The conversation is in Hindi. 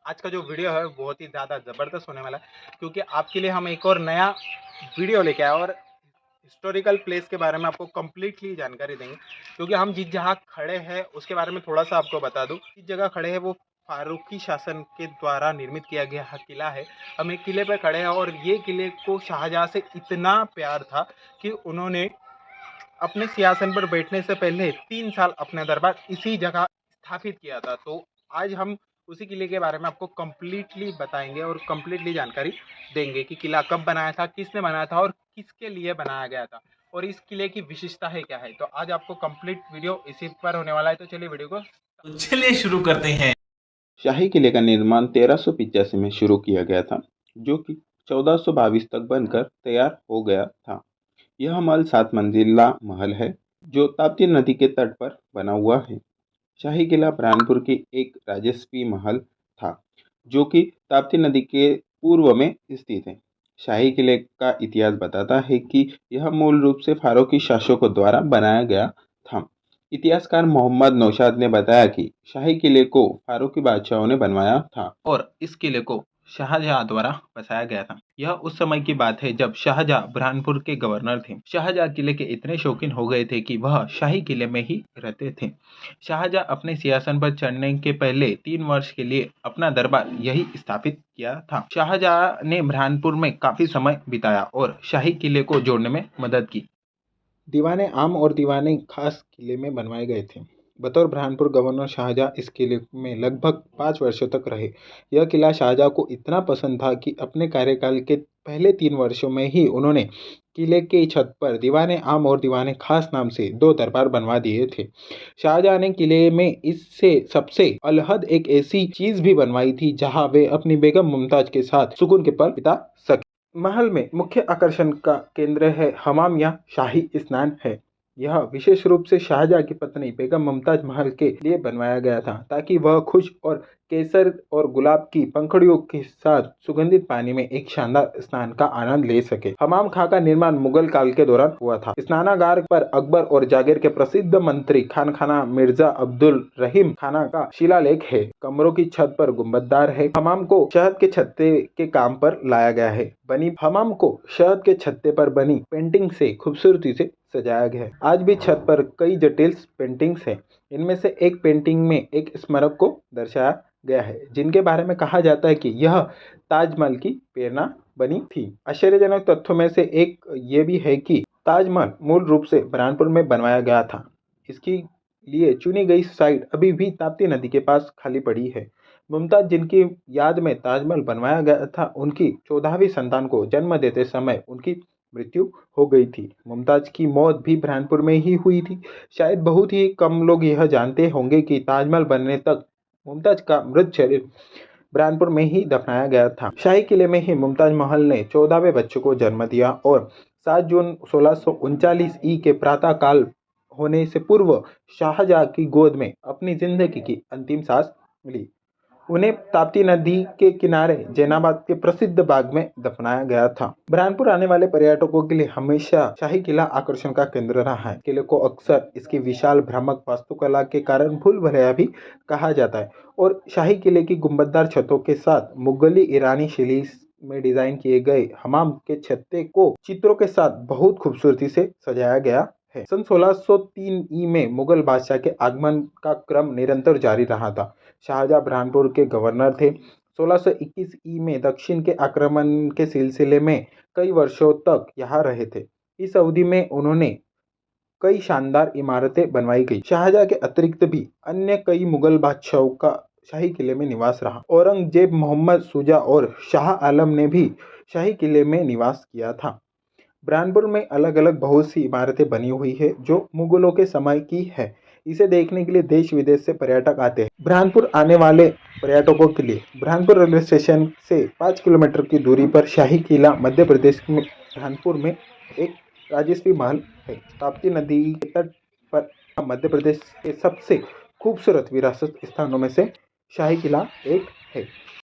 आज का जो वीडियो है बहुत ही ज़्यादा ज़बरदस्त होने वाला है, क्योंकि आपके लिए हम एक और नया वीडियो लेके आए और हिस्टोरिकल प्लेस के बारे में आपको कंप्लीटली जानकारी देंगे। क्योंकि हम जिस जगह खड़े हैं उसके बारे में थोड़ा सा आपको बता दूं। जिस जगह खड़े हैं वो फारूकी शासन के द्वारा निर्मित किया गया किला है। हम एक किले पर खड़े हैं और ये किले को शाहजहाँ से इतना प्यार था कि उन्होंने अपने सिंहासन पर बैठने से पहले 3 साल अपना दरबार इसी जगह स्थापित किया था। तो आज हम उसी किले के बारे में आपको कंप्लीटली बताएंगे और कंप्लीटली जानकारी देंगे कि किला कब बनाया था, किसने बनाया था और किसके लिए बनाया गया था और इस किले की विशेषता है क्या है। तो आज आपको कंप्लीट वीडियो इसी पर होने वाला है। तो चलिए वीडियो को तो चलिए शुरू करते हैं। शाही किले का निर्माण 1385 में शुरू किया गया था, जो कि 1422 तक बनकर तैयार हो गया था। यह महल 7 मंजिला महल है, जो ताप्ती नदी के तट पर बना हुआ है। शाही किला बुरहानपुर की एक राजस्वी महल था, जो कि ताप्ती नदी के पूर्व में स्थित है। शाही किले का इतिहास बताता है कि यह मूल रूप से फारूकी शासकों द्वारा बनाया गया था। इतिहासकार मोहम्मद नौशाद ने बताया कि शाही किले को फारूकी बादशाहों ने बनवाया था और इस किले को शाहजहाँ द्वारा बसाया गया था। यह उस समय की बात है जब शाहजहाँ बुरहानपुर के गवर्नर थे। शाहजहाँ किले के इतने शौकीन हो गए थे कि वह शाही किले में ही रहते थे। शाहजहाँ अपने सिंहासन पर चढ़ने के पहले 3 वर्ष के लिए अपना दरबार यही स्थापित किया था। शाहजहाँ ने बुरहानपुर में काफी समय बिताया और शाही किले को जोड़ने में मदद की। दीवाने आम और दीवाने खास किले में बनवाए गए थे। बतौर बुरहानपुर गवर्नर शाहजहाँ इस किले में लगभग 5 वर्षों तक रहे। यह किला शाहजहाँ को इतना पसंद था कि अपने कार्यकाल के पहले 3 वर्षों में ही उन्होंने किले के छत पर दीवाने आम और दीवाने खास नाम से 2 दरबार बनवा दिए थे। शाहजहाँ ने किले में इससे सबसे अलहद एक ऐसी चीज भी बनवाई थी जहाँ वे अपनी बेगम मुमताज के साथ सुकून के पल बिता सके। महल में मुख्य आकर्षण का केंद्र है हमाम या शाही स्नान है। यह विशेष रूप से शाहजहाँ की पत्नी बेगम मुमताज महल के लिए बनवाया गया था, ताकि वह खुश और केसर और गुलाब की पंखुड़ियों के साथ सुगंधित पानी में एक शानदार स्नान का आनंद ले सके। हमाम खां का निर्माण मुगल काल के दौरान हुआ था। स्नानागार पर अकबर और जागीर के प्रसिद्ध मंत्री खान खाना मिर्जा अब्दुल रहीम खाना का शिलालेख है। कमरों की छत पर गुंबददार है। हमाम को शहद के छत्ते के काम पर लाया गया है। बनी हमाम को शहद के छत्ते पर बनी पेंटिंग से खूबसूरती से सजाया गया है। आज भी छत पर कई जटिल पेंटिंग्स हैं। इनमें से एक पेंटिंग में एक स्मारक को दर्शाया गया है, जिनके बारे में कहा जाता है कि यह ताजमहल की प्रेरणा बनी थी। आश्चर्यजनक तथ्यों में से एक ये भी है कि ताजमहल मूल रूप से बुरहानपुर में बनवाया गया था। इसकी लिए चुनी गई साइट अभी भी ताप्ती नदी के पास खाली पड़ी है। मुमताज, जिनकी याद में ताजमहल बनवाया गया था, उनकी 14वीं संतान को जन्म देते समय उनकी मृत्यु हो गई थी। मुमताज की मौत भी बुरहानपुर में ही हुई थी। शायद बहुत ही कम लोग यह जानते होंगे कि ताजमहल बनने तक मुमताज का मृत शरीर बुरहानपुर में ही दफनाया गया था। शाही किले में ही मुमताज महल ने 14वें बच्चे को जन्म दिया और 7 जून 1639 ई के प्रातः काल होने से पूर्व शाहजहाँ की गोद में अपनी जिंदगी की अंतिम सांस ली। उन्हें ताप्ती नदी के किनारे जैनाबाद के प्रसिद्ध बाग में दफनाया गया था। बुरहानपुर आने वाले पर्यटकों के लिए हमेशा शाही किला आकर्षण का केंद्र रहा है। किले को अक्सर इसकी विशाल भ्रामक वास्तुकला के कारण भूल भुलैया भी कहा जाता है और शाही किले की गुंबददार छतों के साथ मुगली ईरानी शैली में डिजाइन किए गए हमाम के छत्ते को चित्रों के साथ बहुत खूबसूरती से सजाया गया है। सन 1603 ई में मुगल बादशाह के आगमन का क्रम निरंतर जारी रहा था। शाहजहाँ बुरहानपुर के गवर्नर थे। 1621 ई में दक्षिण के आक्रमण के सिलसिले में कई वर्षों तक यहाँ रहे थे। इस अवधि में उन्होंने कई शानदार इमारतें बनवाई गई। शाहजहाँ के अतिरिक्त भी अन्य कई मुगल बादशाहों का शाही किले में निवास रहा। औरंगजेब, मोहम्मद शुजा और शाह आलम ने भी शाही किले में निवास किया था। बुरहानपुर में अलग अलग बहुत सी इमारतें बनी हुई है जो मुगलों के समय की है। इसे देखने के लिए देश विदेश से पर्यटक आते हैं। बुरहानपुर आने वाले पर्यटकों के लिए बुरहानपुर रेलवे स्टेशन से 5 किलोमीटर की दूरी पर शाही किला मध्य प्रदेश में बुरहानपुर में एक राजस्वी महल है। ताप्ती नदी के तट पर मध्य प्रदेश के सबसे खूबसूरत विरासत स्थानों में से शाही किला एक है।